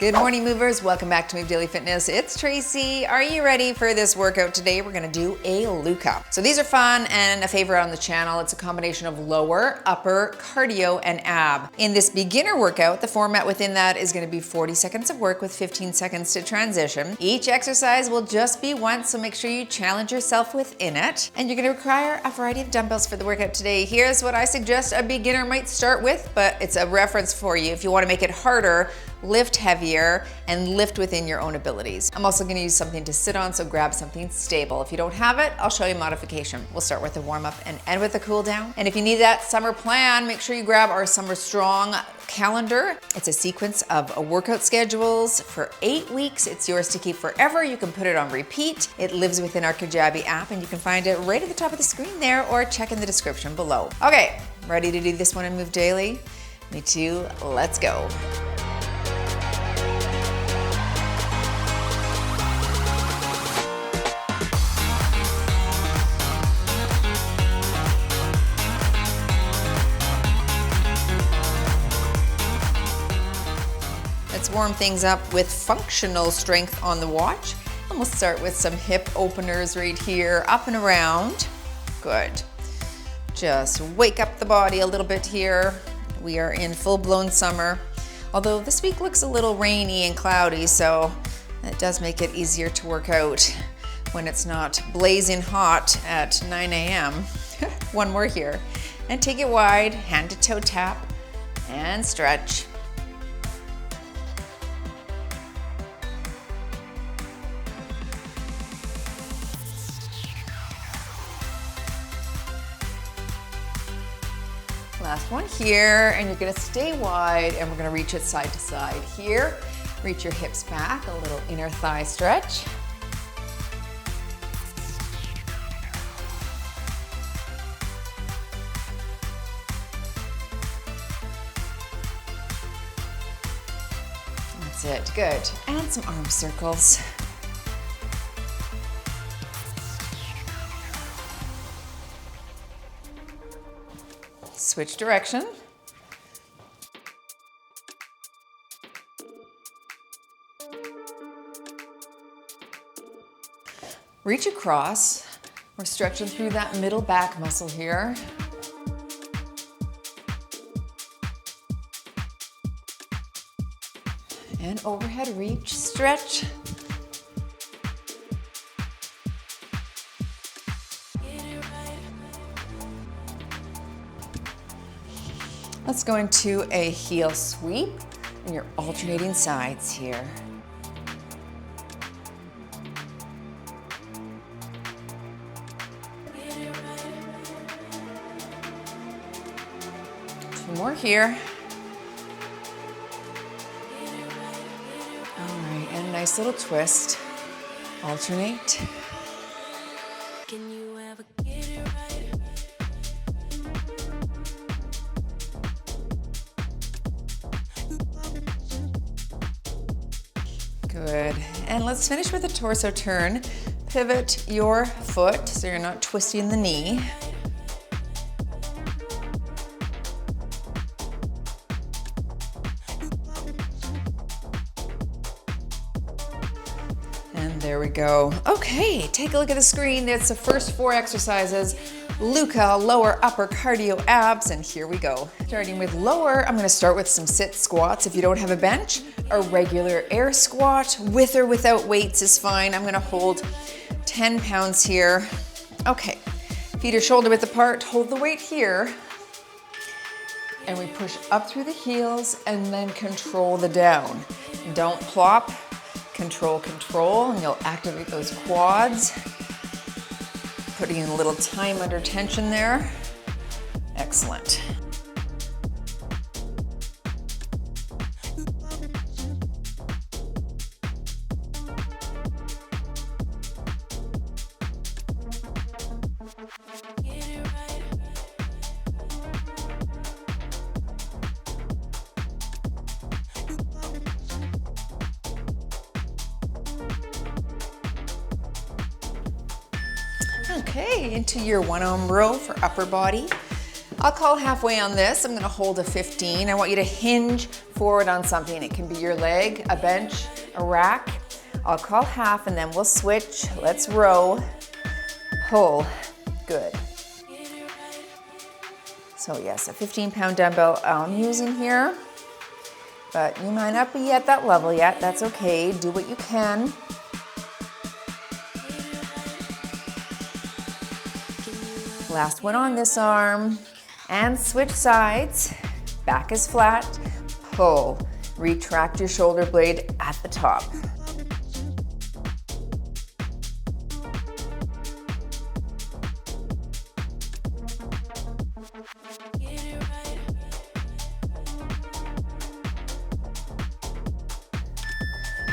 Good morning, movers. Welcome back to Move Daily Fitness. It's Tracy. Are you ready for this workout today? We're gonna do a LUCA. So these are fun and a favorite on the channel. It's a combination of lower, upper, cardio, and ab. In this beginner workout, the format within that is gonna be 40 seconds of work with 15 seconds to transition. Each exercise will just be once, so make sure you challenge yourself within it. And you're gonna require a variety of dumbbells for the workout today. Here's what I suggest a beginner might start with, but it's a reference for you. If you wanna make it harder, lift heavier, and lift within your own abilities. I'm also gonna use something to sit on, so grab something stable. If you don't have it, I'll show you modification. We'll start with the warm up and end with the cool down. And if you need that summer plan, make sure you grab our Summer Strong calendar. It's a sequence of workout schedules for 8 weeks. It's yours to keep forever. You can put it on repeat. It lives within our Kajabi app, and you can find it right at the top of the screen there, or check in the description below. Okay, ready to do this one and move daily? Me too, let's go. Let's warm things up with functional strength on the watch. And we'll start with some hip openers right here, up and around. Good. Just wake up the body a little bit here. We are in full-blown summer. Although this week looks a little rainy and cloudy, so that does make it easier to work out when it's not blazing hot at 9 a.m. One more here. And take it wide, hand to toe tap, and stretch. Last one here, and you're gonna stay wide, and we're gonna reach it side to side here. Reach your hips back, a little inner thigh stretch. That's it, good. And some arm circles. Switch direction. Reach across. We're stretching through that middle back muscle here. And overhead reach, stretch. Let's go into a heel sweep, and you're alternating sides here. Two more here. All right, and a nice little twist. Alternate. Can you ever get it right? Good, and let's finish with a torso turn. Pivot your foot so you're not twisting the knee. And there we go. Okay, take a look at the screen. That's the first 4 exercises. LUCA, lower, upper, cardio, abs, and here we go. Starting with lower, I'm gonna start with some sit squats. If you don't have a bench, a regular air squat with or without weights is fine. I'm gonna hold 10 pounds here. Okay, feet are shoulder width apart, hold the weight here. And we push up through the heels and then control the down. Don't plop, control, and you'll activate those quads. Putting in a little time under tension there. Excellent. Okay, into your one arm row for upper body. I'll call halfway on this. I'm gonna hold a 15. I want you to hinge forward on something. It can be your leg, a bench, a rack. I'll call half and then we'll switch. Let's row, pull, good. So yes, a 15-pound dumbbell I'm using here, but you might not be at that level yet. That's okay, do what you can. Last one on this arm. And switch sides, back is flat, pull. Retract your shoulder blade at the top.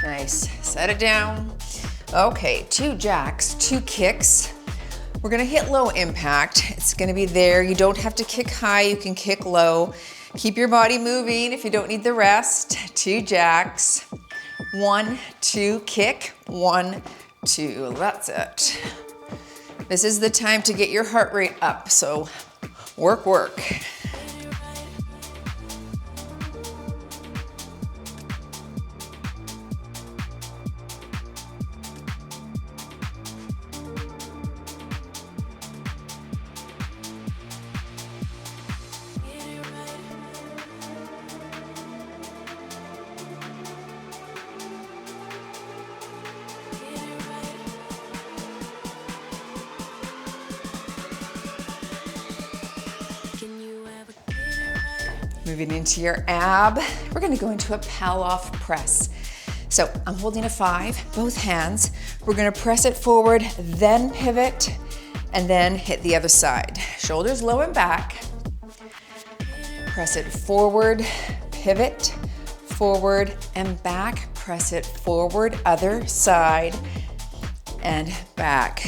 Nice, set it down. Okay, 2 jacks, 2 kicks. We're gonna hit low impact. It's gonna be there. You don't have to kick high, you can kick low. Keep your body moving if you don't need the rest. 2 jacks. 1, 2, kick. 1, 2, that's it. This is the time to get your heart rate up, so work, work. Moving into your ab, we're gonna go into a pal-off press. So I'm holding a 5, both hands. We're gonna press it forward, then pivot, and then hit the other side. Shoulders low and back. Press it forward, pivot, forward and back. Press it forward, other side, and back.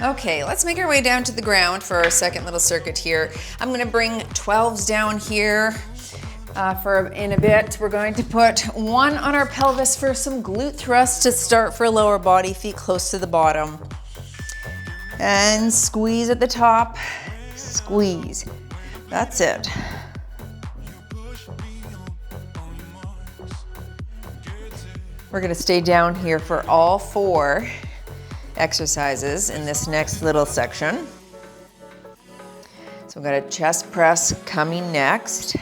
Okay, let's make our way down to the ground for our second little circuit here. I'm gonna bring 12s down here in a bit. We're going to put 1 on our pelvis for some glute thrusts to start for lower body, feet close to the bottom. And squeeze at the top, squeeze. That's it. We're gonna stay down here for all 4 exercises in this next little section. So we've got a chest press coming next.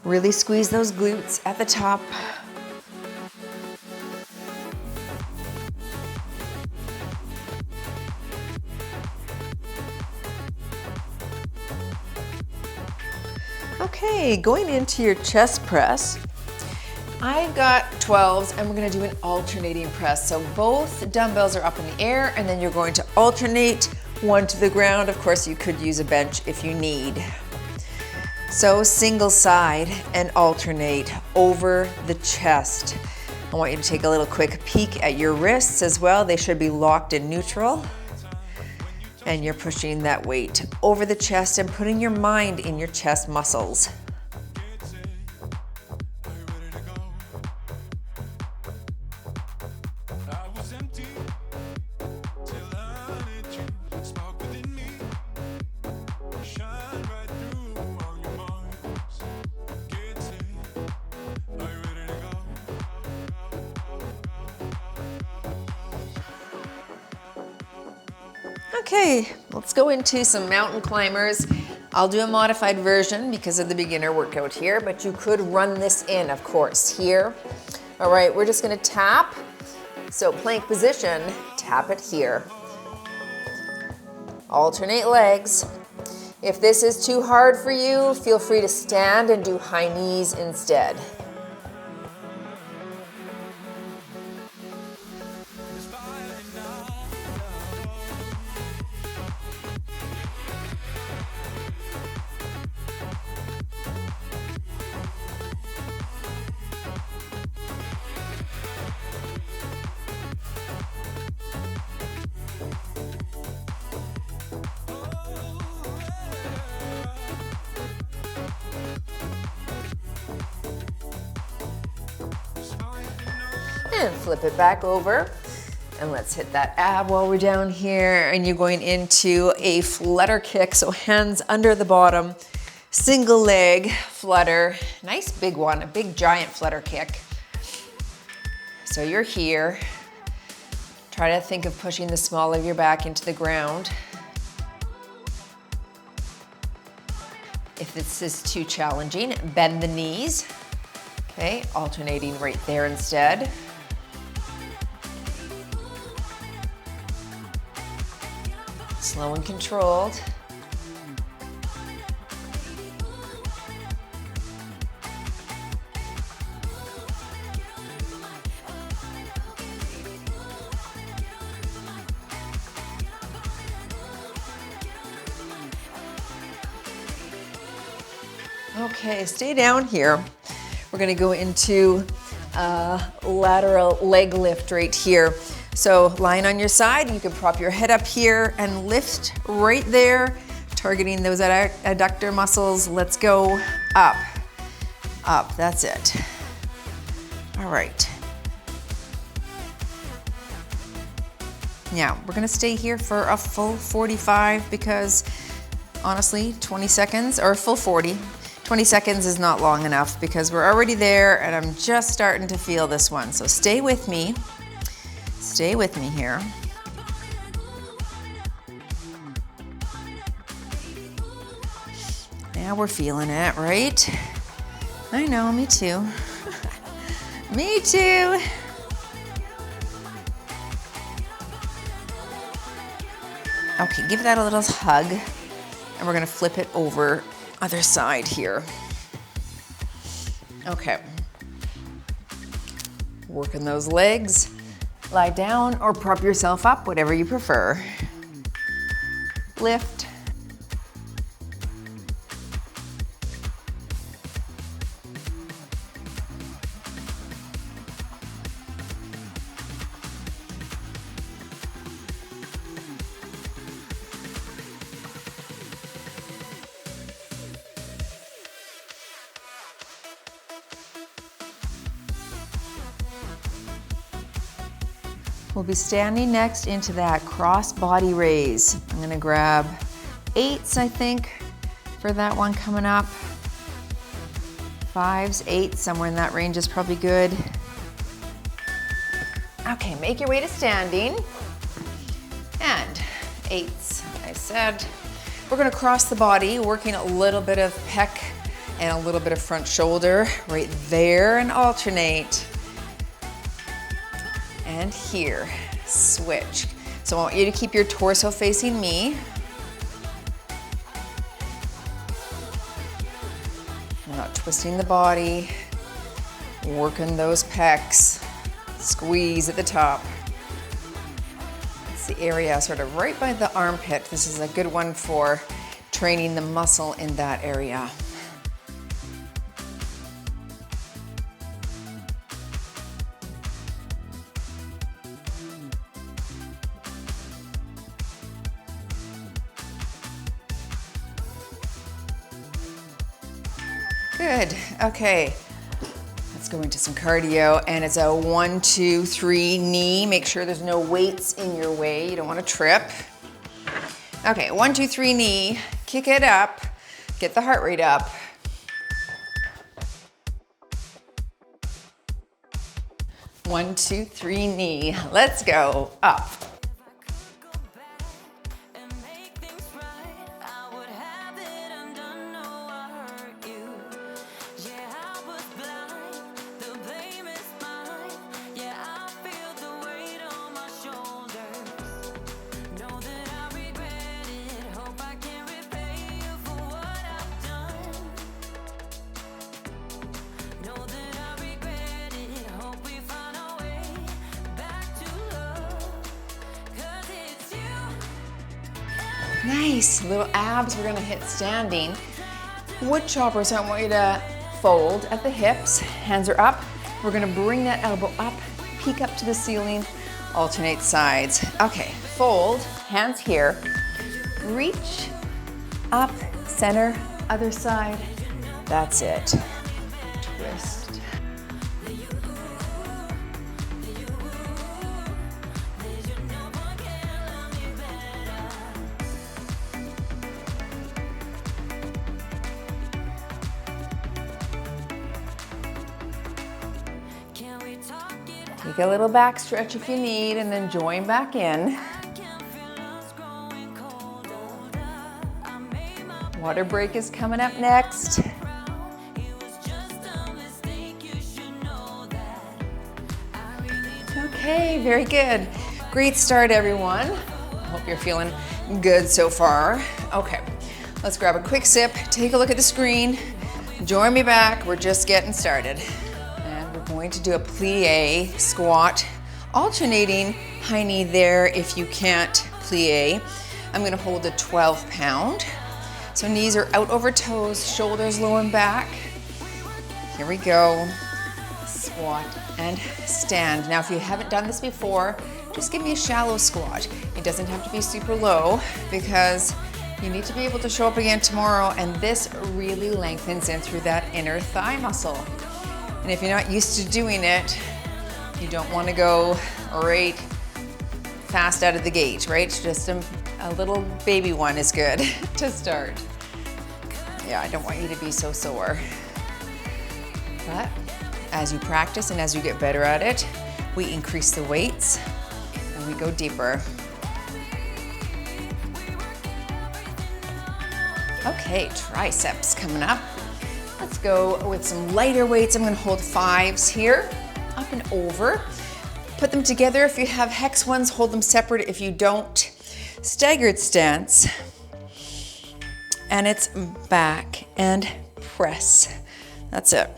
Really squeeze those glutes at the top. Okay, going into your chest press, I've got 12s and we're gonna do an alternating press. So both dumbbells are up in the air and then you're going to alternate one to the ground. Of course, you could use a bench if you need. So single side and alternate over the chest. I want you to take a little quick peek at your wrists as well. They should be locked in neutral. And you're pushing that weight over the chest and putting your mind in your chest muscles. Okay, let's go into some mountain climbers. I'll do a modified version because of the beginner workout here, but you could run this in, of course, here. All right, we're just gonna tap. So plank position, tap it here. Alternate legs. If this is too hard for you, feel free to stand and do high knees instead. and flip it back over. And let's hit that ab while we're down here. And you're going into a flutter kick. So hands under the bottom, single leg flutter. Nice big one, a big giant flutter kick. So you're here. Try to think of pushing the small of your back into the ground. If this is too challenging, bend the knees. Okay, alternating right there instead. Slow and controlled. Okay, stay down here. We're gonna go into lateral leg lift right here. So lying on your side, you can prop your head up here and lift right there, targeting those adductor muscles. Let's go up, up, that's it. All right. Now, we're gonna stay here for a full 45 because honestly, 20 seconds, or full 40, 20 seconds is not long enough because we're already there and I'm just starting to feel this one. So stay with me. Stay with me here. Now we're feeling it, right? I know, me too. Me too. Okay, give that a little hug and we're gonna flip it over other side here. Okay. Working those legs. Lie down or prop yourself up, whatever you prefer. Lift. We'll be standing next into that cross body raise. I'm gonna grab 8s, I think, for that one coming up. 5s, 8s, somewhere in that range is probably good. Okay, make your way to standing. And 8s, I said. We're gonna cross the body, working a little bit of pec and a little bit of front shoulder right there and alternate. And here, switch. So I want you to keep your torso facing me. I'm not twisting the body, working those pecs, squeeze at the top. It's the area sort of right by the armpit. This is a good one for training the muscle in that area. Good, okay. Let's go into some cardio and it's a 1, 2, 3 knee. Make sure there's no weights in your way. You don't want to trip. Okay, 1, 2, 3 knee. Kick it up. Get the heart rate up. One, 2, 3 knee. Let's go up. Nice, little abs we're gonna hit standing. Wood chopper, so I want you to fold at the hips, hands are up. We're gonna bring that elbow up, peek up to the ceiling, alternate sides. Okay, fold, hands here, reach, up, center, other side. That's it. Twist. Take a little back stretch if you need, and then join back in. Water break is coming up next. Okay, very good. Great start, everyone. Hope you're feeling good so far. Okay, let's grab a quick sip, take a look at the screen, join me back. We're just getting started. And we're going to do a plie squat, alternating high knee there if you can't plie. I'm gonna hold a 12-pound. So knees are out over toes, shoulders low and back. Here we go. Squat and stand. Now, if you haven't done this before, just give me a shallow squat. It doesn't have to be super low because you need to be able to show up again tomorrow, and this really lengthens in through that inner thigh muscle. And if you're not used to doing it, you don't want to go right fast out of the gate, right? Just a little baby one is good to start. Yeah, I don't want you to be so sore. But as you practice and as you get better at it, we increase the weights and we go deeper. Okay, triceps coming up. Let's go with some lighter weights. I'm gonna hold 5s here, up and over. Put them together. If you have hex ones, hold them separate. If you don't, staggered stance. And it's back and press. That's it.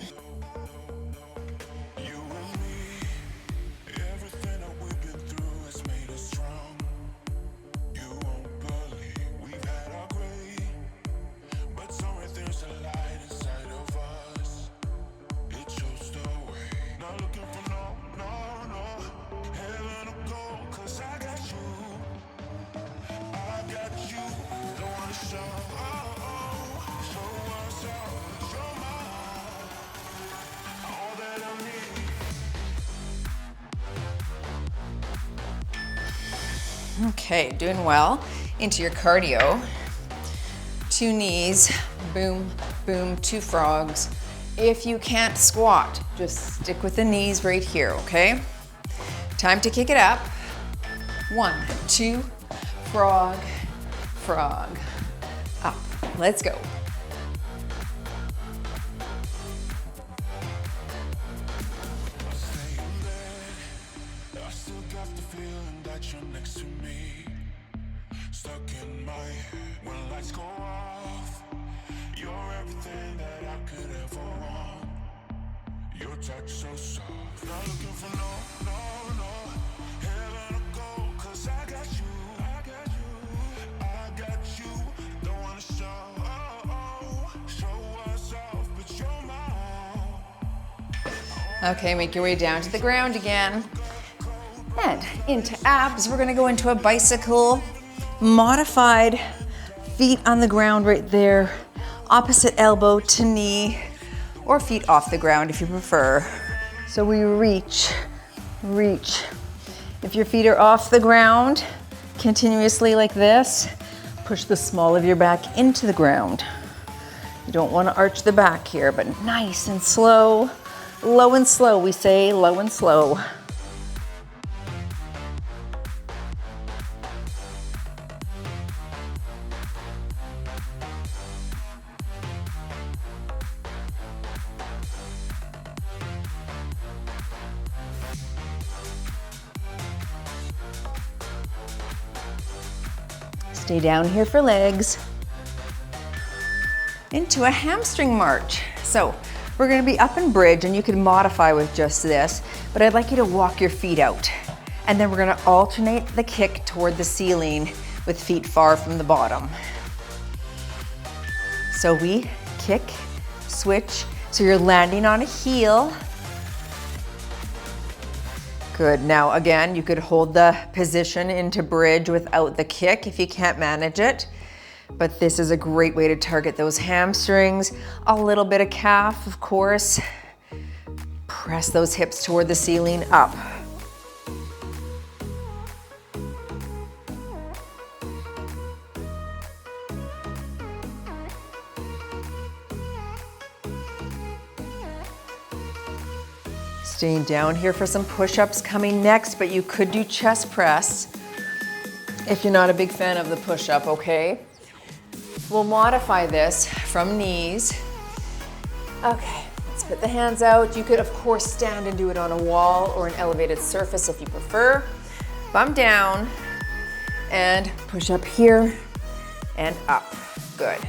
Okay, doing well. Into your cardio. 2 knees, boom, boom, 2 frogs. If you can't squat, just stick with the knees right here, okay? Time to kick it up. 1, 2, frog, frog, up. Let's go. Okay, make your way down to the ground again. And into abs, we're gonna go into a bicycle, modified, feet on the ground right there, opposite elbow to knee, or feet off the ground if you prefer. So we reach, reach. If your feet are off the ground, continuously like this, push the small of your back into the ground. You don't wanna arch the back here, but nice and slow. Low and slow, we say low and slow. Stay down here for legs. Into a hamstring march. So we're gonna be up and bridge, and you can modify with just this, but I'd like you to walk your feet out. And then we're gonna alternate the kick toward the ceiling with feet far from the bottom. So we kick, switch, so you're landing on a heel. Good, now again, you could hold the position into bridge without the kick if you can't manage it. But this is a great way to target those hamstrings, a little bit of calf, of course. Press those hips toward the ceiling, up. Staying down here for some push-ups coming next, but you could do chest press if you're not a big fan of the push-up, okay? We'll modify this from knees. Okay, let's put the hands out. You could, of course, stand and do it on a wall or an elevated surface if you prefer. Bum down and push up here and up. Good.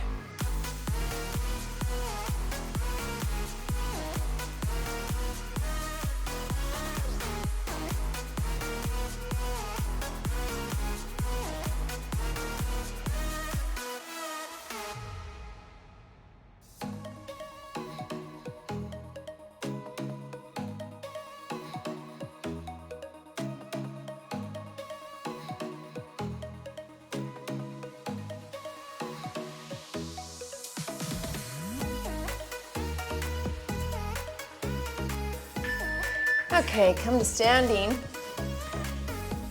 Okay, come to standing.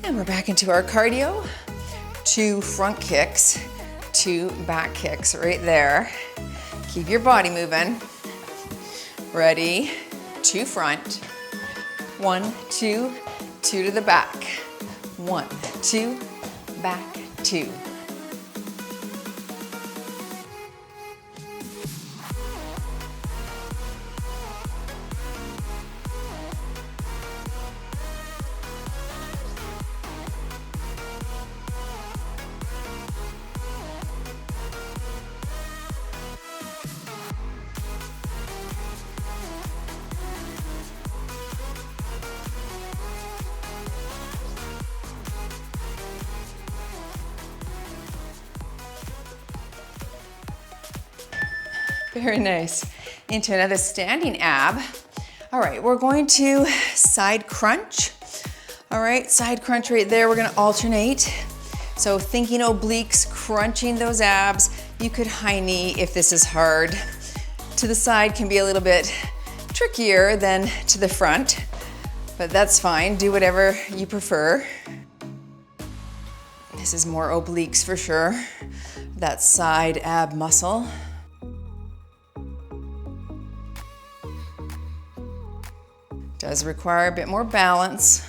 And we're back into our cardio. 2 front kicks, 2 back kicks right there. Keep your body moving. Ready, 2 front. 1, 2, 2 to the back. 1, 2, back, 2. Very nice. Into another standing ab. All right, we're going to side crunch. All right, side crunch right there. We're gonna alternate. So thinking obliques, crunching those abs. You could high knee if this is hard. To the side can be a little bit trickier than to the front, but that's fine. Do whatever you prefer. This is more obliques for sure. That side ab muscle. Does require a bit more balance.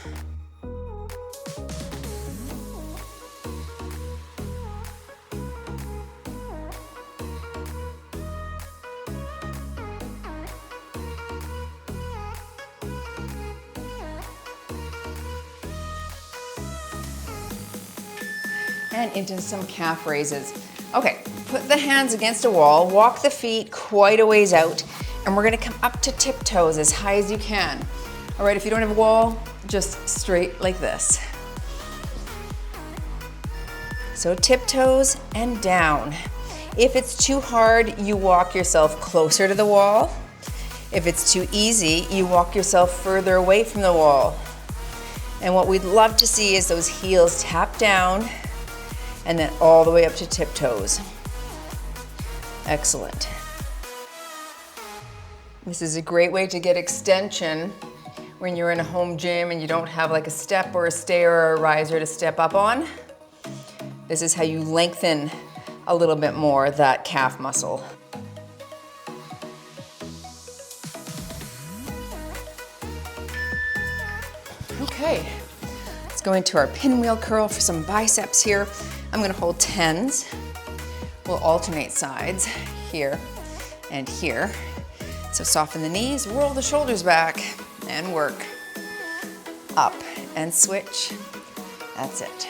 And into some calf raises. Okay, put the hands against a wall, walk the feet quite a ways out, and we're gonna come up to tiptoes as high as you can. All right, if you don't have a wall, just straight like this. So tiptoes and down. If it's too hard, you walk yourself closer to the wall. If it's too easy, you walk yourself further away from the wall. And what we'd love to see is those heels tap down and then all the way up to tiptoes. Excellent. This is a great way to get extension when you're in a home gym and you don't have like a step or a stair or a riser to step up on. This is how you lengthen a little bit more that calf muscle. Okay, let's go into our pinwheel curl for some biceps here. I'm gonna hold 10s. We'll alternate sides here and here. So soften the knees, roll the shoulders back, and work. Up and switch. That's it.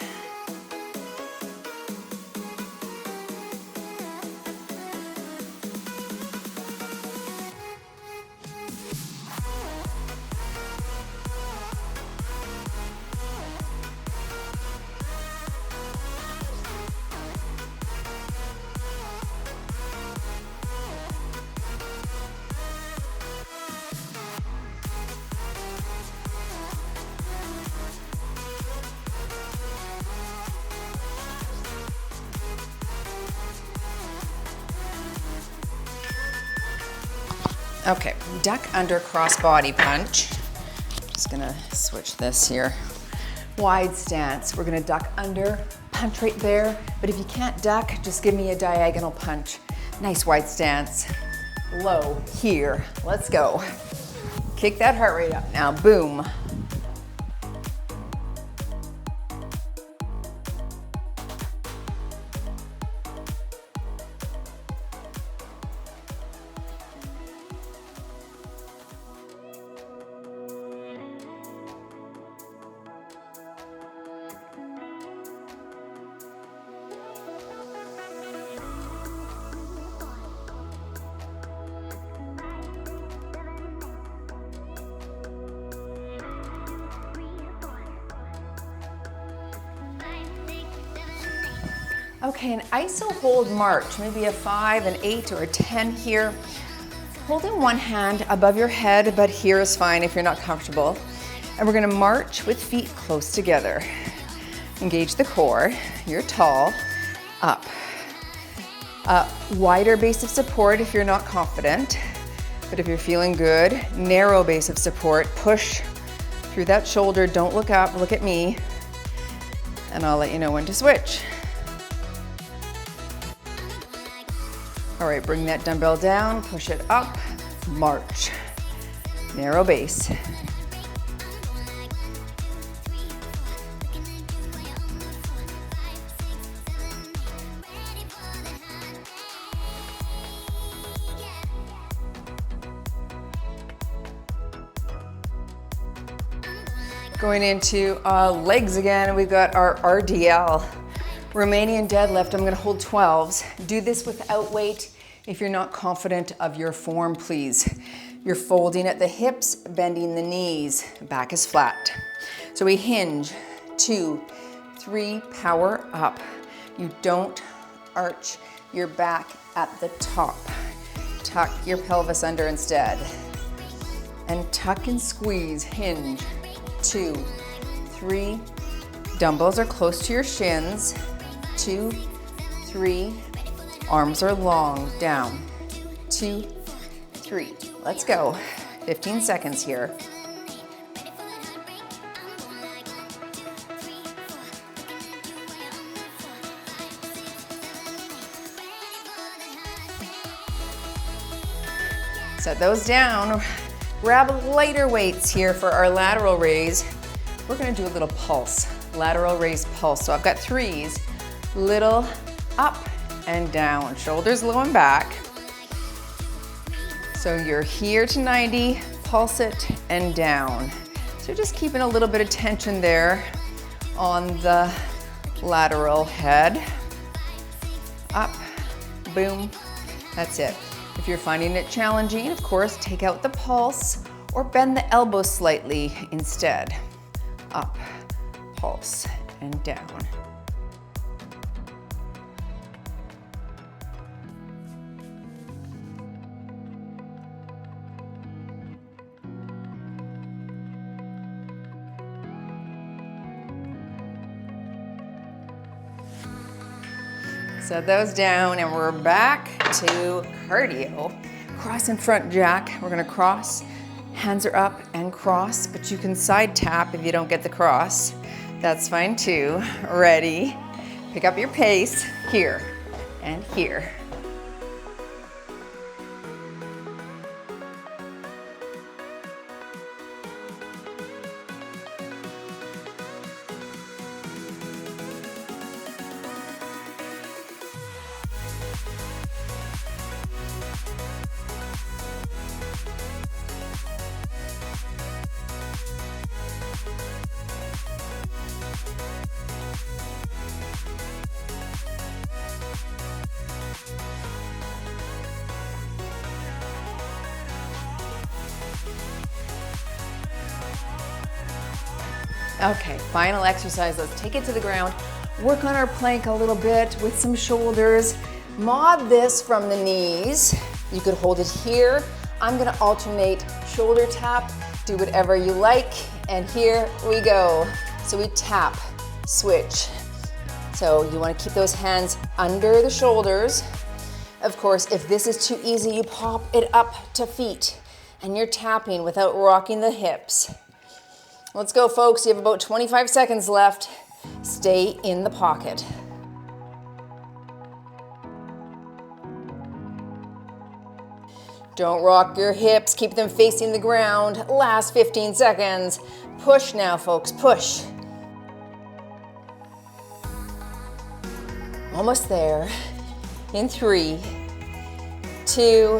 Okay, duck under cross body punch. Just gonna switch this here. Wide stance, we're gonna duck under, punch right there, but if you can't duck, just give me a diagonal punch. Nice wide stance. Low here, let's go. Kick that heart rate up. Now, boom. Okay, an ISO hold march, maybe a 5, an 8, or a 10 here. Holding one hand above your head, but here is fine if you're not comfortable. And we're gonna march with feet close together. Engage the core, you're tall, up. Wider base of support if you're not confident, but if you're feeling good, narrow base of support, push through that shoulder, don't look up, look at me, and I'll let you know when to switch. All right, bring that dumbbell down, push it up, march. Narrow base. Going into legs again, we've got our RDL. Romanian deadlift, I'm gonna hold 12s. Do this without weight if you're not confident of your form, please. You're folding at the hips, bending the knees, back is flat. So we hinge, 2, 3, power up. You don't arch your back at the top. Tuck your pelvis under instead. And tuck and squeeze, hinge, 2, 3. Dumbbells are close to your shins. 2, 3, arms are long, down, 2, 3. Let's go, 15 seconds here. Set those down. Grab lighter weights here for our lateral raise. We're gonna do a little pulse, lateral raise pulse. So I've got 3s. Little up and down, shoulders low and back. So you're here to 90, pulse it and down. So just keeping a little bit of tension there on the lateral head. Up, boom, that's it. If you're finding it challenging, of course, take out the pulse or bend the elbow slightly instead. Up, pulse, and down. Set those down and we're back to cardio. Cross and front jack. We're gonna cross, hands are up and cross, but you can side tap if you don't get the cross. That's fine too. Ready? Pick up your pace here and here. Okay, final exercise. Let's take it to the ground. Work on our plank a little bit with some shoulders. Mod this from the knees. You could hold it here. I'm gonna alternate shoulder tap. Do whatever you like. And here we go. So we tap, switch. So you wanna keep those hands under the shoulders. Of course, if this is too easy, you pop it up to feet and you're tapping without rocking the hips. Let's go, folks. You have about 25 seconds left. Stay in the pocket. Don't rock your hips, keep them facing the ground. Last 15 seconds. Push now, folks, push. Almost there. In 3, 2,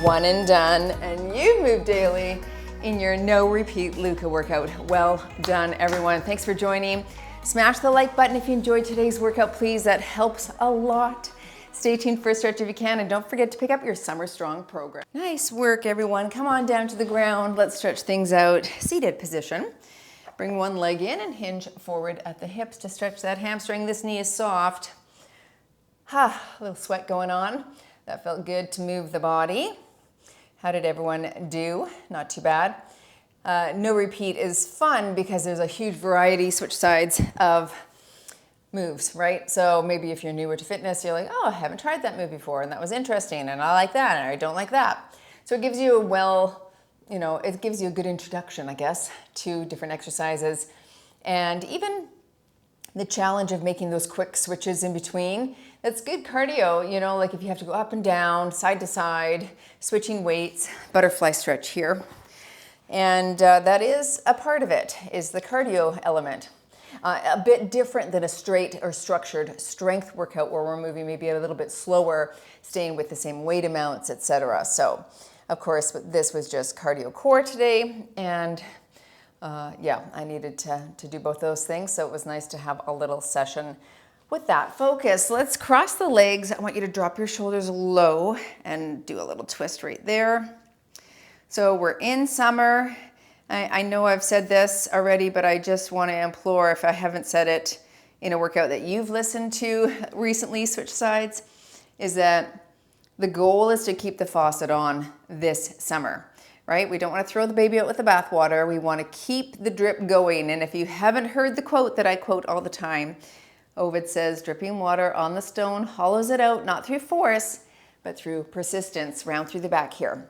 1 and done. And you move daily in your no repeat LUCA workout. Well done, everyone. Thanks for joining. Smash the like button if you enjoyed today's workout, please. That helps a lot. Stay tuned for a stretch if you can, and don't forget to pick up your Summer Strong program. Nice work, everyone. Come on down to the ground. Let's stretch things out. Seated position. Bring one leg in and hinge forward at the hips to stretch that hamstring. This knee is soft. A little sweat going on. That felt good to move the body. How did everyone do? Not too bad. No repeat is fun because there's a huge variety, switch sides of moves, right? So maybe if you're newer to fitness, you're like, oh, I haven't tried that move before, and that was interesting, and I like that, and I don't like that. So it gives you it gives you a good introduction, I guess, to different exercises. And even the challenge of making those quick switches in between, that's good cardio, like if you have to go up and down, side to side, switching weights, butterfly stretch here. And that is a part of it, is the cardio element. A bit different than a straight or structured strength workout where we're moving maybe a little bit slower, staying with the same weight amounts, etc. So, of course, this was just cardio core today, and I needed to do both those things, so it was nice to have a little session with that focus. Let's cross the legs. I want you to drop your shoulders low and do a little twist right there. So we're in summer. I know I've said this already, but I just want to implore, if I haven't said it in a workout that you've listened to recently, switch sides, is that the goal is to keep the faucet on this summer, right? We don't want to throw the baby out with the bathwater. We want to keep the drip going. And if you haven't heard the quote that I quote all the time, Ovid says, dripping water on the stone hollows it out, not through force, but through persistence, round through the back here.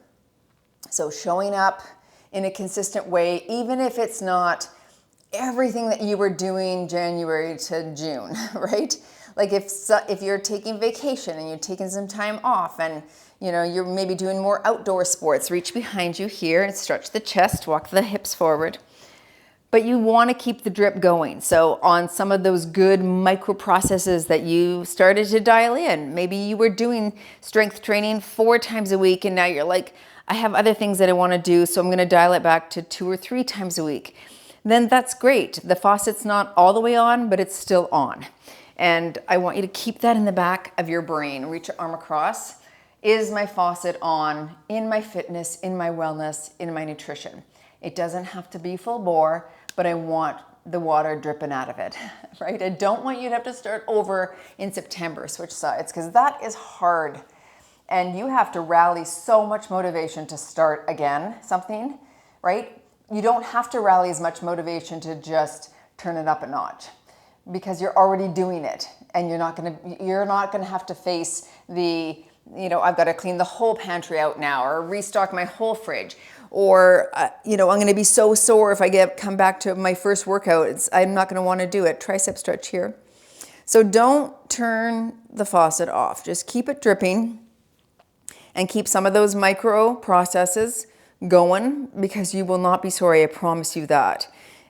So showing up in a consistent way, even if it's not everything that you were doing January to June, right? Like if you're taking vacation and you're taking some time off and you're maybe doing more outdoor sports, reach behind you here and stretch the chest, walk the hips forward. But you want to keep the drip going. So on some of those good micro processes that you started to dial in, maybe you were doing strength training 4 times a week and now you're like, I have other things that I want to do, so I'm going to dial it back to 2 or 3 times a week. Then that's great. The faucet's not all the way on, but it's still on. And I want you to keep that in the back of your brain. Reach your arm across. Is my faucet on in my fitness, in my wellness, in my nutrition? It doesn't have to be full bore, but I want the water dripping out of it, right? I don't want you to have to start over in September, switch sides, because that is hard. And you have to rally so much motivation to start again something, right? You don't have to rally as much motivation to just turn it up a notch because you're already doing it, and you're not gonna have to face the, I've got to clean the whole pantry out now, or restock my whole fridge, or I'm gonna be so sore if I come back to my first workout. I'm not gonna want to do it. Tricep stretch here. So don't turn the faucet off. Just keep it dripping. And keep some of those micro processes going because you will not be sorry, I promise you that.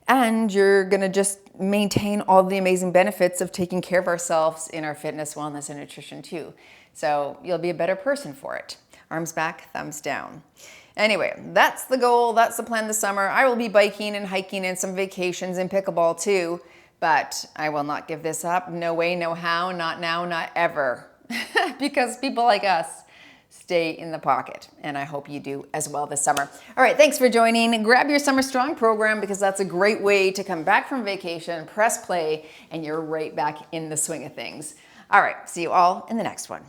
And you're gonna just maintain all the amazing benefits of taking care of ourselves in our fitness, wellness, and nutrition too. So you'll be a better person for it. Arms back, thumbs down. Anyway, that's the goal, that's the plan this summer. I will be biking and hiking and some vacations and pickleball too, but I will not give this up. No way, no how, not now, not ever. Because people like us stay in the pocket, and I hope you do as well this summer. All right, thanks for joining. Grab your Summer Strong program because that's a great way to come back from vacation, press play, and you're right back in the swing of things. All right, see you all in the next one.